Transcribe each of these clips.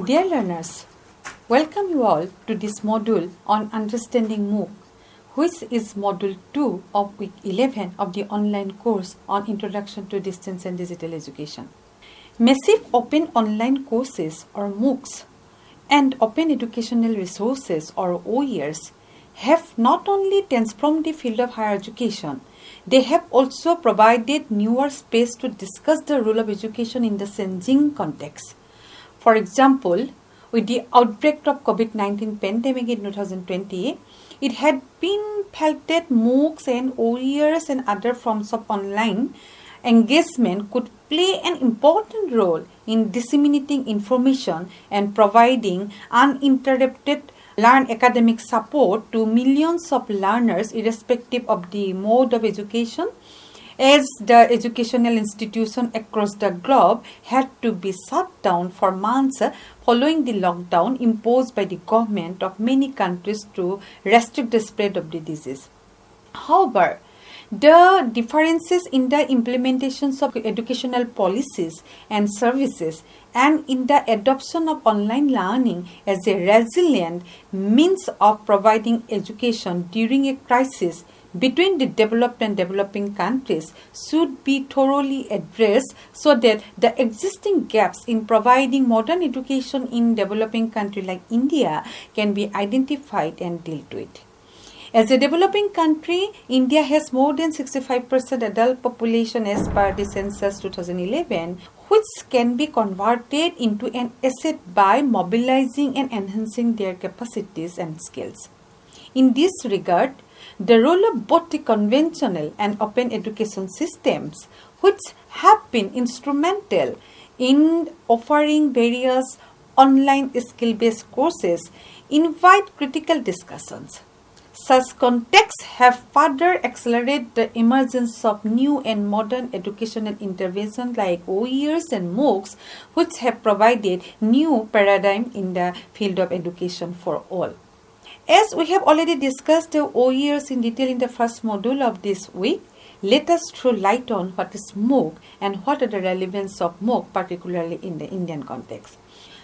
Dear learners, welcome you all to this module on understanding MOOC, which is module 2 of week 11 of the online course on Introduction to Distance and Digital Education. Massive open online courses or MOOCs and open educational resources or OERs have not only transformed the field of higher education, they have also provided newer space to discuss the role of education in the changing context. For example, with the outbreak of COVID-19 pandemic in 2020, it had been felt that MOOCs and OERs and other forms of online engagement could play an important role in disseminating information and providing uninterrupted academic support to millions of learners irrespective of the mode of education, as the educational institution across the globe had to be shut down for months following the lockdown imposed by the government of many countries to restrict the spread of the disease. However, the differences in the implementations of educational policies and services and in the adoption of online learning as a resilient means of providing education during a crisis between the developed and developing countries should be thoroughly addressed so that the existing gaps in providing modern education in developing countries like India can be identified and dealt with. As a developing country, India has more than 65% adult population as per the census 2011, which can be converted into an asset by mobilizing and enhancing their capacities and skills. In this regard, the role of both the conventional and open education systems, which have been instrumental in offering various online skill-based courses, invite critical discussions. Such contexts have further accelerated the emergence of new and modern educational interventions like OERs and MOOCs, which have provided new paradigm in the field of education for all. As we have already discussed the OERs in detail in the first module of this week, let us throw light on what is MOOC and what are the relevance of MOOC, particularly in the Indian context.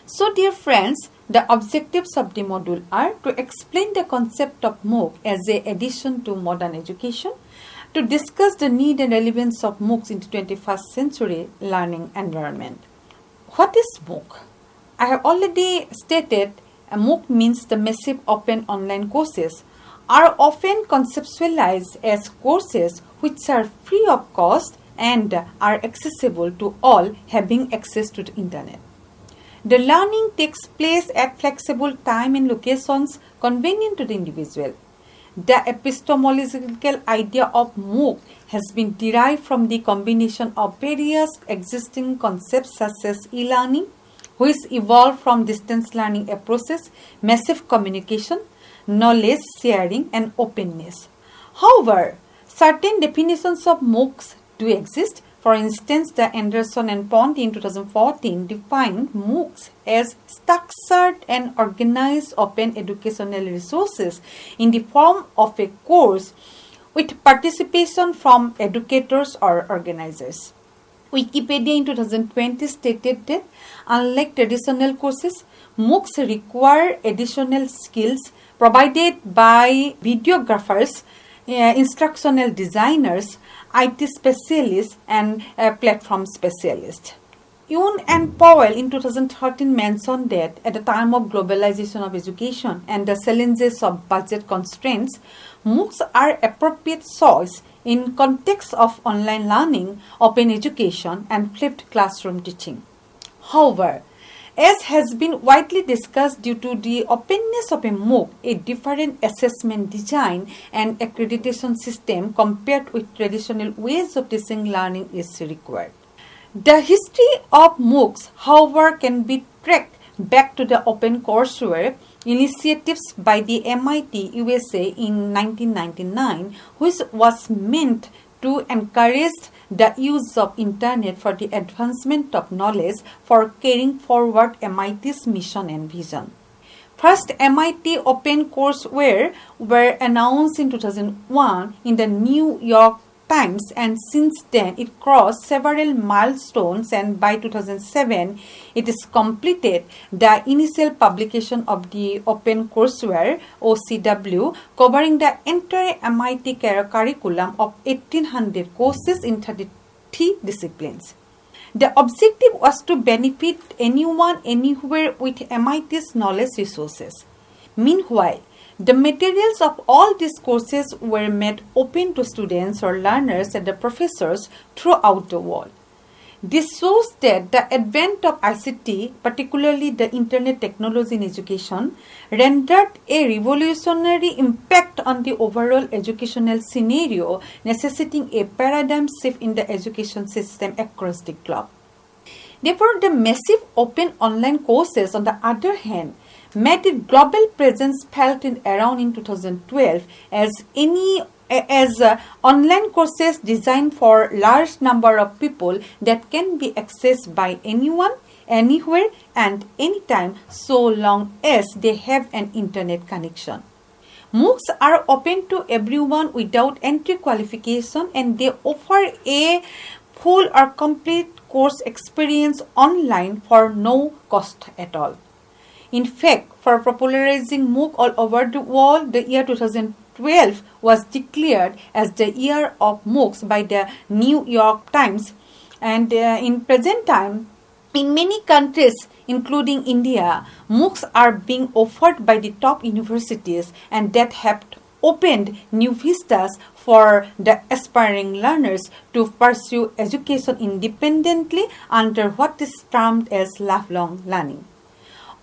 So, dear friends, the objectives of the module are to explain the concept of MOOC as an addition to modern education, to discuss the need and relevance of MOOCs in the 21st century learning environment. What is MOOC? I have already stated a MOOC means the massive open online courses are often conceptualized as courses which are free of cost and are accessible to all having access to the internet. The learning takes place at flexible time and locations convenient to the individual. The epistemological idea of MOOC has been derived from the combination of various existing concepts such as e-learning, which evolved from distance learning approaches, massive communication, knowledge sharing, and openness. However, certain definitions of MOOCs do exist. For instance, the Anderson and Pont in 2014 defined MOOCs as structured and organized open educational resources in the form of a course with participation from educators or organizers. Wikipedia in 2020 stated that unlike traditional courses, MOOCs require additional skills provided by videographers, instructional designers, IT specialists, and platform specialists. Yoon and Powell in 2013 mentioned that at the time of globalization of education and the challenges of budget constraints, MOOCs are appropriate choice in context of online learning, open education, and flipped classroom teaching. However, as has been widely discussed, due to the openness of a MOOC, a different assessment design and accreditation system compared with traditional ways of teaching learning is required. The history of MOOCs, however, can be tracked back to the open courseware initiatives by the MIT USA in 1999, which was meant to encourage the use of internet for the advancement of knowledge for carrying forward MIT's mission and vision. First MIT Open Courseware were announced in 2001 in the New York Times, and since then it crossed several milestones, and by 2007 it is completed the initial publication of the Open Courseware OCW, covering the entire MIT curriculum of 1800 courses in 33 disciplines. The objective was to benefit anyone anywhere with MIT's knowledge resources. Meanwhile, the materials of all these courses were made open to students or learners and the professors throughout the world. This shows that the advent of ICT, particularly the internet technology in education, rendered a revolutionary impact on the overall educational scenario, necessitating a paradigm shift in the education system across the globe. Therefore, the massive open online courses, on the other hand, made its global presence felt around in 2012 as online courses designed for large number of people that can be accessed by anyone, anywhere and anytime, so long as they have an internet connection. MOOCs are open to everyone without entry qualification, and they offer a full or complete course experience online for no cost at all. In fact, for popularizing MOOC all over the world, the year 2012 was declared as the year of MOOCs by the New York Times, and in present time, in many countries, including India, MOOCs are being offered by the top universities, and that have opened new vistas for the aspiring learners to pursue education independently under what is termed as lifelong learning.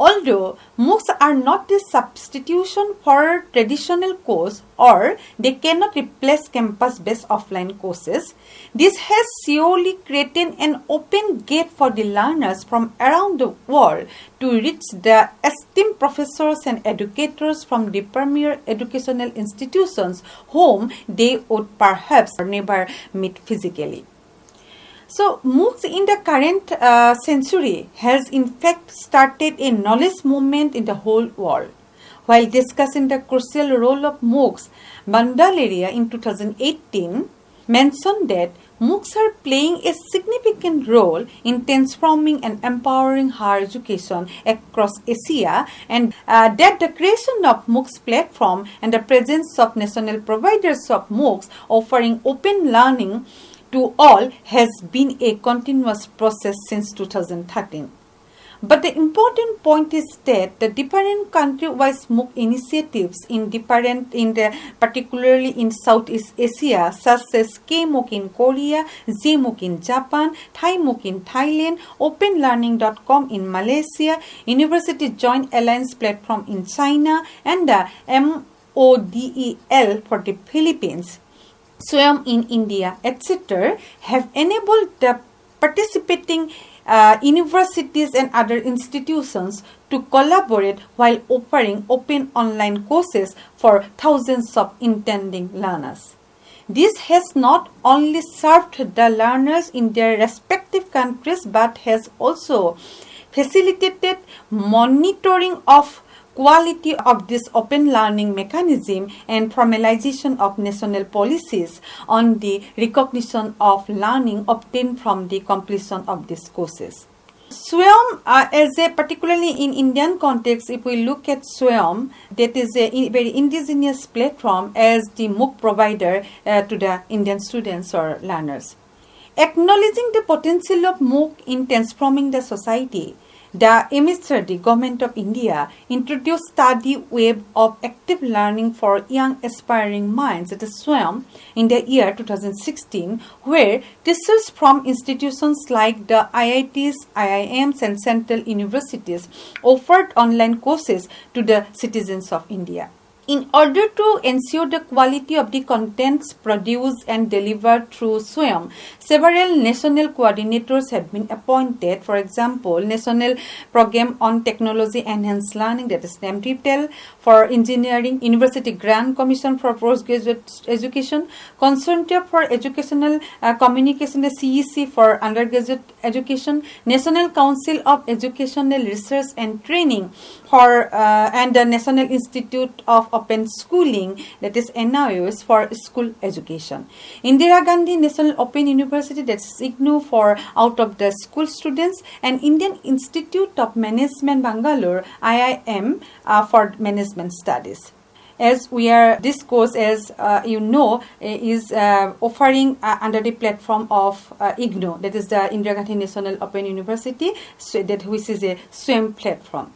Although MOOCs are not a substitution for traditional course, or they cannot replace campus-based offline courses, this has surely created an open gate for the learners from around the world to reach the esteemed professors and educators from the premier educational institutions whom they would perhaps never meet physically. So, MOOCs in the current century has in fact started a knowledge movement in the whole world. While discussing the crucial role of MOOCs, Bandalaria in 2018 mentioned that MOOCs are playing a significant role in transforming and empowering higher education across Asia, and that the creation of MOOCs platform and the presence of national providers of MOOCs offering open learning to all has been a continuous process since 2013. But the important point is that the different country-wise MOOC initiatives particularly in Southeast Asia, such as K-MOOC in Korea, J-MOOC in Japan, Thai MOOC in Thailand, OpenLearning.com in Malaysia, University Joint Alliance platform in China, and the MODEL for the Philippines, SWAYAM in India, etc., have enabled the participating universities and other institutions to collaborate while offering open online courses for thousands of intending learners. This has not only served the learners in their respective countries but has also facilitated monitoring of quality of this open learning mechanism and formalization of national policies on the recognition of learning obtained from the completion of these courses. SWAYAM, particularly in Indian context, if we look at SWAYAM, that is a very indigenous platform as the MOOC provider to the Indian students or learners. Acknowledging the potential of MOOC in transforming the society, the MHRD, Government of India, introduced Study Web of Active Learning for Young Aspiring Minds, that is SWAYAM, in the year 2016, where teachers from institutions like the IITs, IIMs and central universities offered online courses to the citizens of India. In order to ensure the quality of the contents produced and delivered through SWAYAM, several national coordinators have been appointed. For example, National Program on Technology Enhanced Learning, that is NAMTEL, for Engineering, University Grant Commission for Postgraduate Education, Consortium for Educational Communication, the CEC for Undergraduate Education, National Council of Educational Research and Training, and the National Institute of Open Schooling, that is NIOS, for school education. Indira Gandhi National Open University, that's IGNOU, for out of the school students, and Indian Institute of Management Bangalore, IIM, for management studies. As we are, this course, as is offering under the platform of IGNOU, that is the Indira Gandhi National Open University, so which is a SWAYAM platform.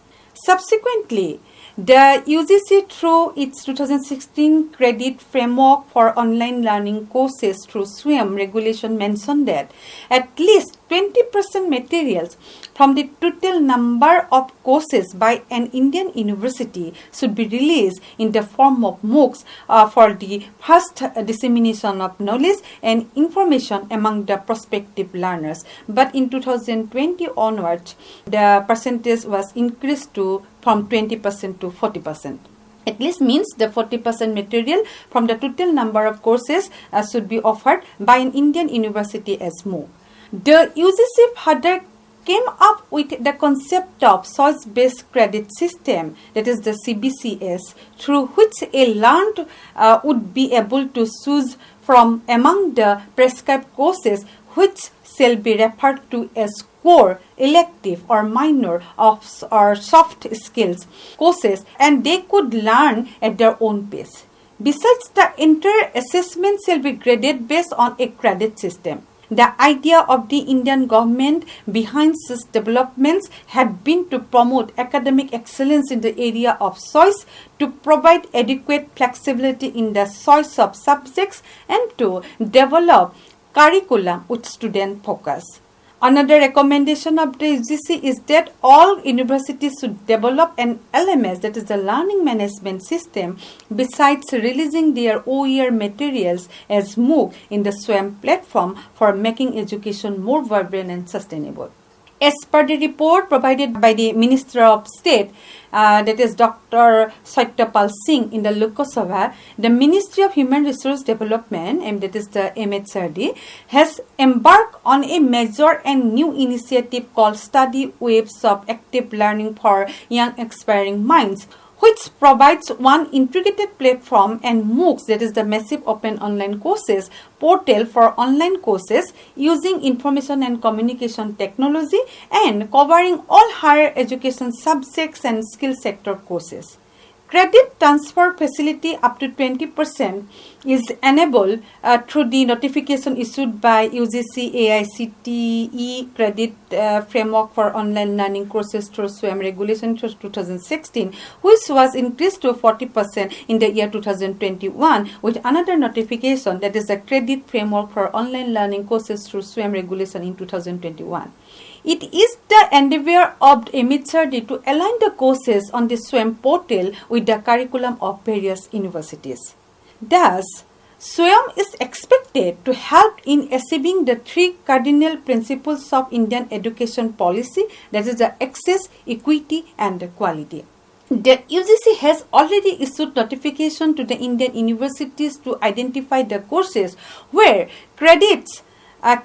Subsequently, the UGC, through its 2016 credit framework for online learning courses through SWAYAM regulation, mentioned that at least 20% materials from the total number of courses by an Indian university should be released in the form of MOOCs for the first dissemination of knowledge and information among the prospective learners. But in 2020 onwards, the percentage was increased from 20% to 40%. At least means the 40% material from the total number of courses should be offered by an Indian university as MOOC. The UGC further came up with the concept of choice-based credit system, that is the CBCS, through which a learner would be able to choose from among the prescribed courses which shall be referred to as core, elective or minor or soft skills courses, and they could learn at their own pace. Besides, the entire assessment shall be graded based on a credit system. The idea of the Indian government behind such developments had been to promote academic excellence in the area of choice, to provide adequate flexibility in the choice of subjects, and to develop curriculum with student focus. Another recommendation of the UGC is that all universities should develop an LMS, that is the learning management system, besides releasing their OER materials as MOOC in the SWAYAM platform for making education more vibrant and sustainable. As per the report provided by the Minister of State, that is Dr. Satyapal Singh in the Lok Sabha, the Ministry of Human Resource Development, and that is the MHRD, has embarked on a major and new initiative called Study Waves of Active Learning for Young Aspiring Minds, which provides one integrated platform and MOOCs, that is the Massive Open Online Courses portal for online courses using information and communication technology and covering all higher education subjects and skill sector courses. Credit transfer facility up to 20% is enabled through the notification issued by UGC AICTE Credit Framework for Online Learning Courses through SWAYAM Regulation 2016, which was increased to 40% in the year 2021, with another notification, that is the Credit Framework for Online Learning Courses through SWAYAM Regulation in 2021. It is the endeavor of MHRD to align the courses on the SWAYAM portal with the curriculum of various universities. Thus, SWAYAM is expected to help in achieving the three cardinal principles of Indian education policy, that is the access, equity and the quality. The UGC has already issued notification to the Indian universities to identify the courses where credits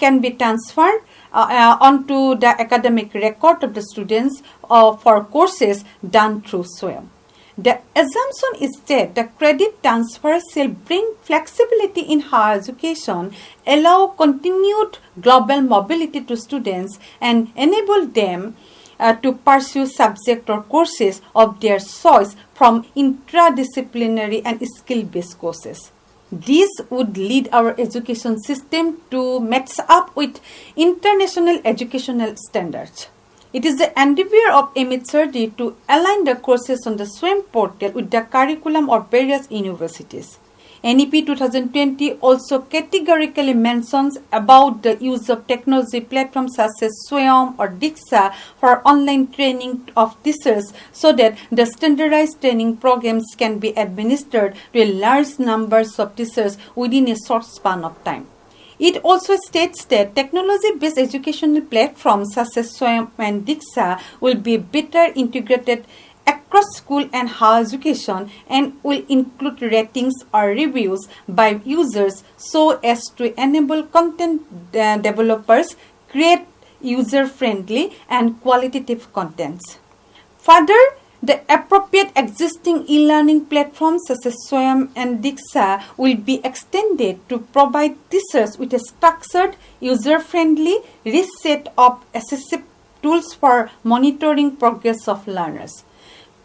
can be transferred onto the academic record of the students for courses done through SWAYAM. The assumption is that the credit transfer shall bring flexibility in higher education, allow continued global mobility to students, and enable them to pursue subject or courses of their choice from interdisciplinary and skill-based courses. This would lead our education system to match up with international educational standards. It is the endeavor of MHRD to align the courses on the SWAYAM portal with the curriculum of various universities. NEP 2020 also categorically mentions about the use of technology platforms such as SWAYAM or Diksha for online training of teachers, so that the standardized training programs can be administered to a large numbers of teachers within a short span of time. It also states that technology-based educational platforms such as SWAYAM and Diksha will be better integrated across school and higher education and will include ratings or reviews by users so as to enable content developers create user-friendly and qualitative contents. Further, The appropriate existing e-learning platforms such as Swayam and Diksha will be extended to provide teachers with a structured, user-friendly, rich set of accessible tools for monitoring progress of learners.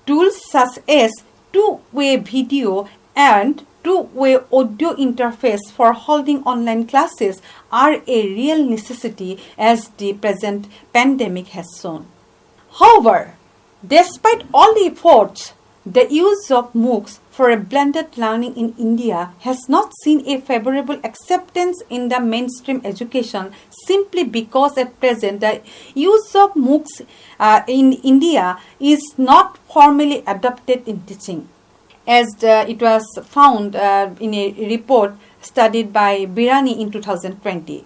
Tools such as two-way video and two-way audio interface for holding online classes are a real necessity as the present pandemic has shown. However, despite all the efforts, the use of MOOCs for a blended learning in India has not seen a favorable acceptance in the mainstream education simply because at present the use of MOOCs in India is not formally adopted in teaching, as it was found in a report studied by Birani in 2020.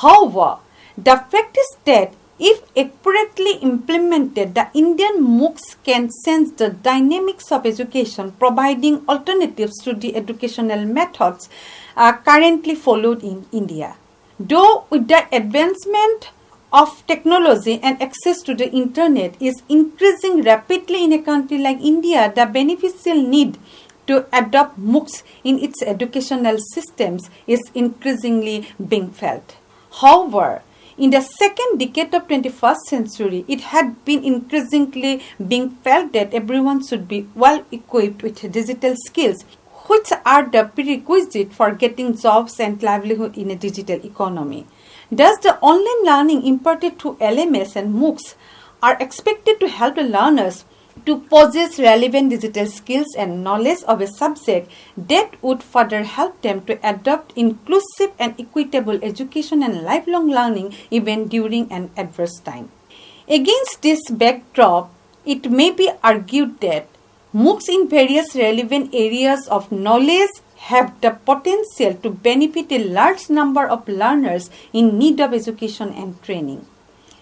However, the fact is that if accurately implemented, the Indian MOOCs can sense the dynamics of education, providing alternatives to the educational methods currently followed in India. Though with the advancement of technology and access to the internet is increasing rapidly in a country like India, the beneficial need to adopt MOOCs in its educational systems is increasingly being felt. However, in the second decade of 21st century, it had been increasingly being felt that everyone should be well equipped with digital skills, which are the prerequisite for getting jobs and livelihood in a digital economy. Thus, the online learning imparted through LMS and MOOCs are expected to help the learners to possess relevant digital skills and knowledge of a subject that would further help them to adopt inclusive and equitable education and lifelong learning even during an adverse time. Against this backdrop, it may be argued that MOOCs in various relevant areas of knowledge have the potential to benefit a large number of learners in need of education and training.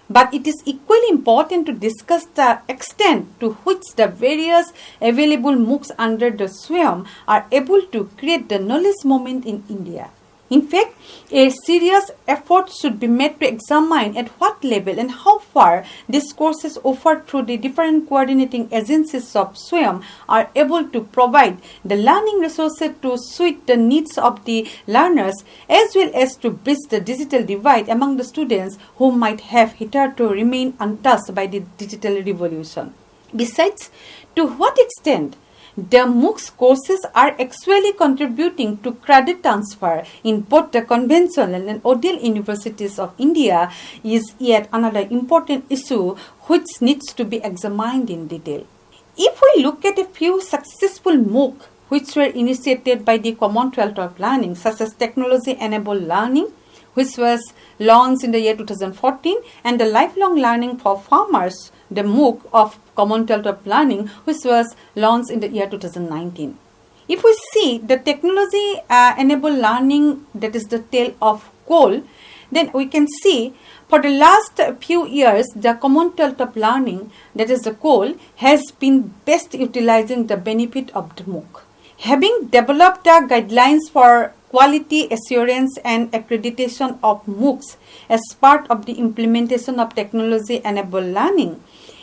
But it is equally important to discuss the extent to which the various available MOOCs under the Swayam are able to create the knowledge movement in India. In fact, a serious effort should be made to examine at what level and how far these courses offered through the different coordinating agencies of Swayam are able to provide the learning resources to suit the needs of the learners, as well as to bridge the digital divide among the students who might have hitherto remained untouched by the digital revolution. Besides, to what extent the MOOCs courses are actually contributing to credit transfer in both the conventional and ODL universities of India is yet another important issue which needs to be examined in detail. If we look at a few successful MOOC which were initiated by the Commonwealth of Learning, such as Technology-Enabled Learning, which was launched in the year 2014, and the Lifelong Learning for Farmers, the MOOC of Commonwealth of Learning, which was launched in the year 2019. If we see the technology-enabled learning, that is the tale of coal, then we can see for the last few years, the Commonwealth of Learning, that is the coal, has been best utilizing the benefit of the MOOC. Having developed the guidelines for quality assurance and accreditation of MOOCs as part of the implementation of technology-enabled learning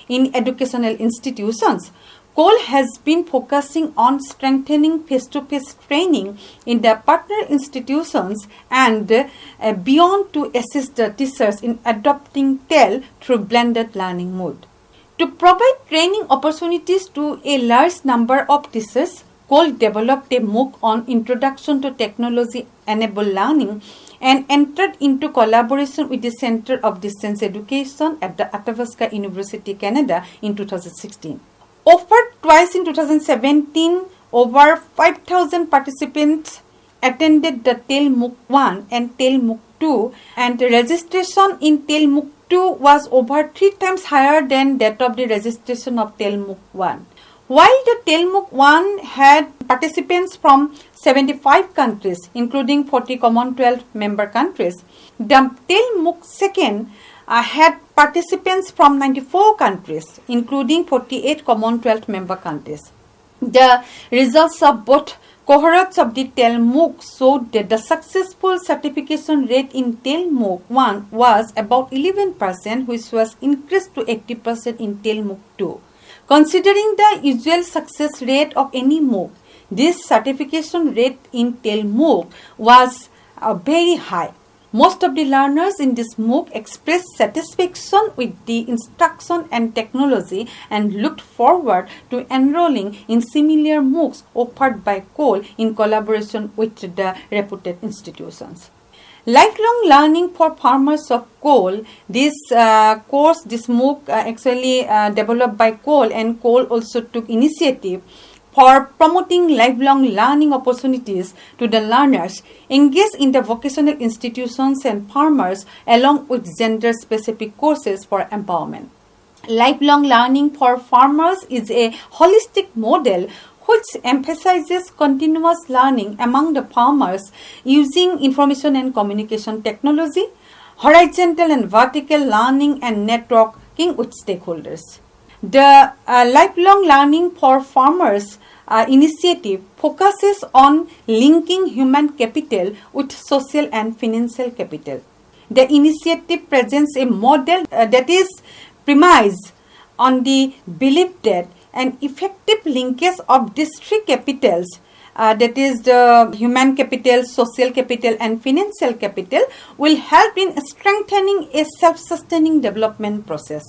in educational institutions, COL has been focusing on strengthening face-to-face training in the partner institutions and beyond to assist the teachers in adopting TEL through blended learning mode. To provide training opportunities to a large number of teachers, COL developed a MOOC on Introduction to Technology-Enabled Learning and entered into collaboration with the Center of Distance Education at the Athabasca University, Canada in 2016. Offered twice in 2017, over 5,000 participants attended the TEL MOOC 1 and TEL MOOC 2, and the registration in TEL MOOC 2 was over 3 times higher than that of the registration of TEL MOOC 1. While the TEL MOOC 1 had participants from 75 countries, including 40 Commonwealth member countries, the TEL MOOC 2 had participants from 94 countries, including 48 Commonwealth member countries. The results of both cohorts of the TEL MOOC showed that the successful certification rate in TEL MOOC 1 was about 11%, which was increased to 80% in TEL MOOC 2. Considering the usual success rate of any MOOC, this certification rate in TEL MOOC was very high. Most of the learners in this MOOC expressed satisfaction with the instruction and technology and looked forward to enrolling in similar MOOCs offered by COL in collaboration with the reputed institutions. Lifelong learning for farmers of COL, this MOOC actually developed by COL, and COL also took initiative for promoting lifelong learning opportunities to the learners engaged in the vocational institutions and farmers, along with gender-specific courses for empowerment. Lifelong learning for farmers is a holistic model which emphasizes continuous learning among the farmers using information and communication technology, horizontal and vertical learning, and networking with stakeholders. The Lifelong Learning for Farmers initiative focuses on linking human capital with social and financial capital. The initiative presents a model that is premised on the belief that an effective linkage of these three capitals, that is the human capital, social capital, and financial capital, will help in strengthening a self-sustaining development process.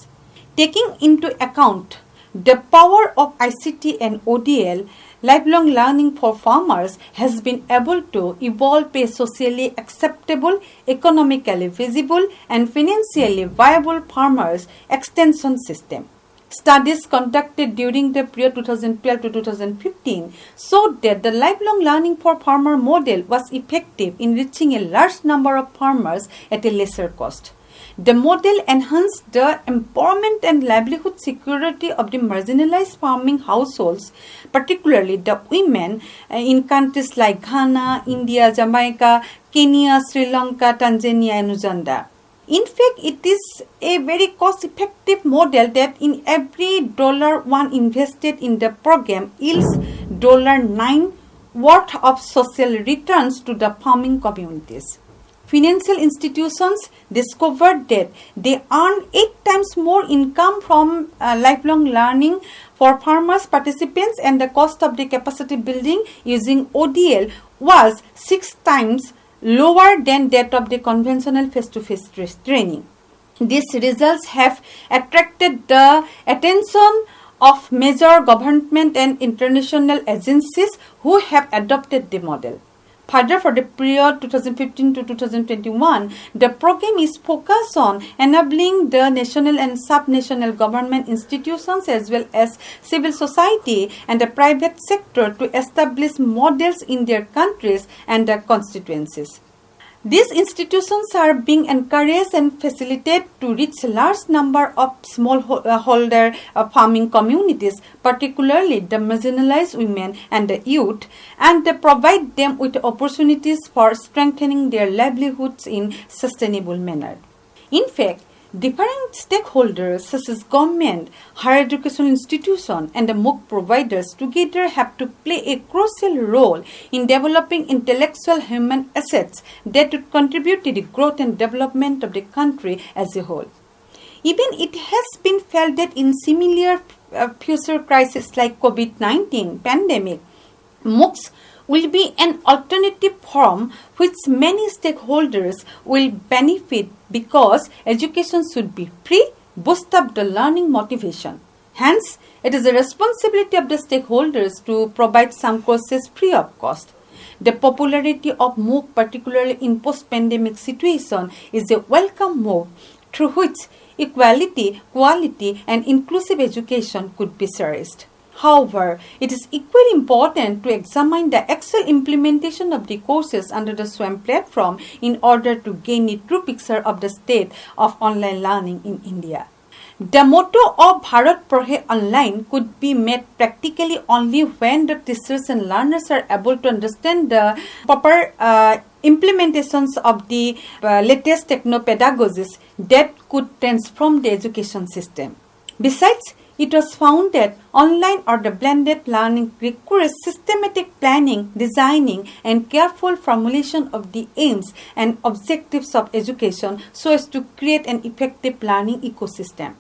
Taking into account the power of ICT and ODL, lifelong learning for farmers has been able to evolve a socially acceptable, economically feasible, and financially viable farmers extension system. Studies conducted during the period 2012 to 2015 showed that the lifelong learning for farmer model was effective in reaching a large number of farmers at a lesser cost. The model enhanced the empowerment and livelihood security of the marginalized farming households, particularly the women in countries like Ghana, India, Jamaica, Kenya, Sri Lanka, Tanzania, and Uganda. In fact, it is a very cost-effective model that in every $1 invested in the program yields $9 worth of social returns to the farming communities. Financial institutions discovered that they earn 8 times more income from lifelong learning for farmers participants, and the cost of the capacity building using ODL was 6 times lower than that of the conventional face-to-face training. These results have attracted the attention of major government and international agencies who have adopted the model. Further, for the period 2015 to 2021, the program is focused on enabling the national and sub-national government institutions as well as civil society and the private sector to establish models in their countries and their constituencies. These institutions are being encouraged and facilitated to reach a large number of smallholder farming communities, particularly the marginalized women and the youth, and they provide them with opportunities for strengthening their livelihoods in sustainable manner. In fact, different stakeholders such as government, higher education institutions, and the MOOC providers together have to play a crucial role in developing intellectual human assets that would contribute to the growth and development of the country as a whole. Even it has been felt that in similar future crises like COVID-19 pandemic, MOOCs will be an alternative form which many stakeholders will benefit because education should be free, boost up the learning motivation. Hence, it is the responsibility of the stakeholders to provide some courses free of cost. The popularity of MOOC, particularly in post-pandemic situation, is a welcome move through which equality, quality, and inclusive education could be cherished. However, it is equally important to examine the actual implementation of the courses under the SWAM platform in order to gain a true picture of the state of online learning in India. The motto of Bharat Padhe Online could be met practically only when the teachers and learners are able to understand the proper implementations of the latest techno-pedagogies that could transform the education system. Besides, it was found that online or the blended learning requires systematic planning, designing, and careful formulation of the aims and objectives of education so as to create an effective learning ecosystem.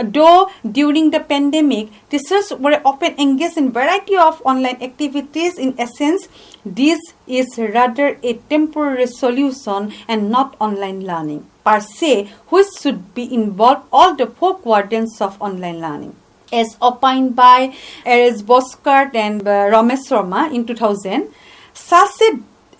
Though during the pandemic, teachers were often engaged in variety of online activities, in essence, this is rather a temporary solution and not online learning per se, which should be involved all the four quadrants of online learning. As opined by Eres Boskart and Ramesh Sharma in 2000, such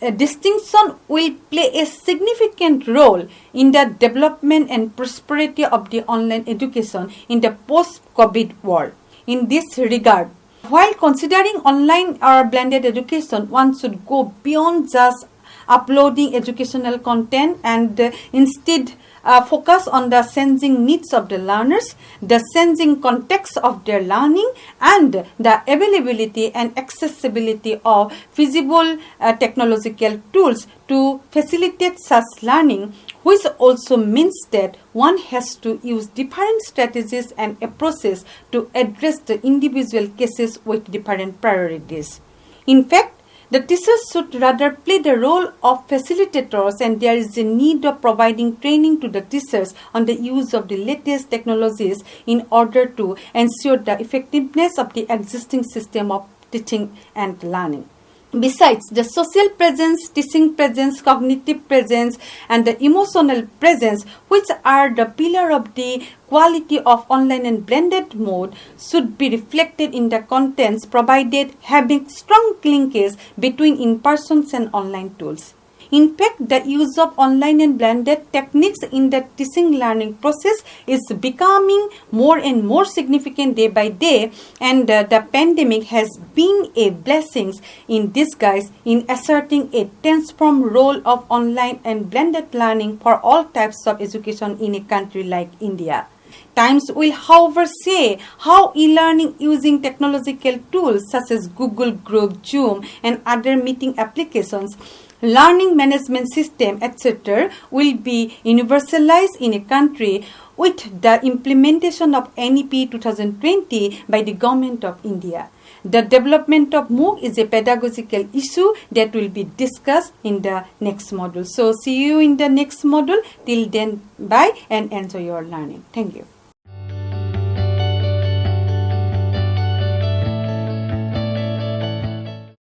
a distinction will play a significant role in the development and prosperity of the online education in the post-COVID world. In this regard, while considering online or blended education, one should go beyond just uploading educational content and instead focus on the changing needs of the learners, the changing context of their learning, and the availability and accessibility of feasible technological tools to facilitate such learning, which also means that one has to use different strategies and approaches to address the individual cases with different priorities. In fact, the teachers should rather play the role of facilitators, and there is a need of providing training to the teachers on the use of the latest technologies in order to ensure the effectiveness of the existing system of teaching and learning. Besides, the social presence, teaching presence, cognitive presence, and the emotional presence, which are the pillar of the quality of online and blended mode, should be reflected in the contents provided, having strong linkage between in-person and online tools. In fact, the use of online and blended techniques in the teaching learning process is becoming more and more significant day by day, and the pandemic has been a blessing in disguise in asserting a transformed role of online and blended learning for all types of education in a country like India. Times will, however, say how e-learning using technological tools such as Google Group, Zoom, and other meeting applications, learning management system, etc., will be universalized in a country with the implementation of NEP 2020 by the Government of India. The development of MOOC is a pedagogical issue that will be discussed in the next module. So, see you in the next module. Till then, bye and enjoy your learning. Thank you.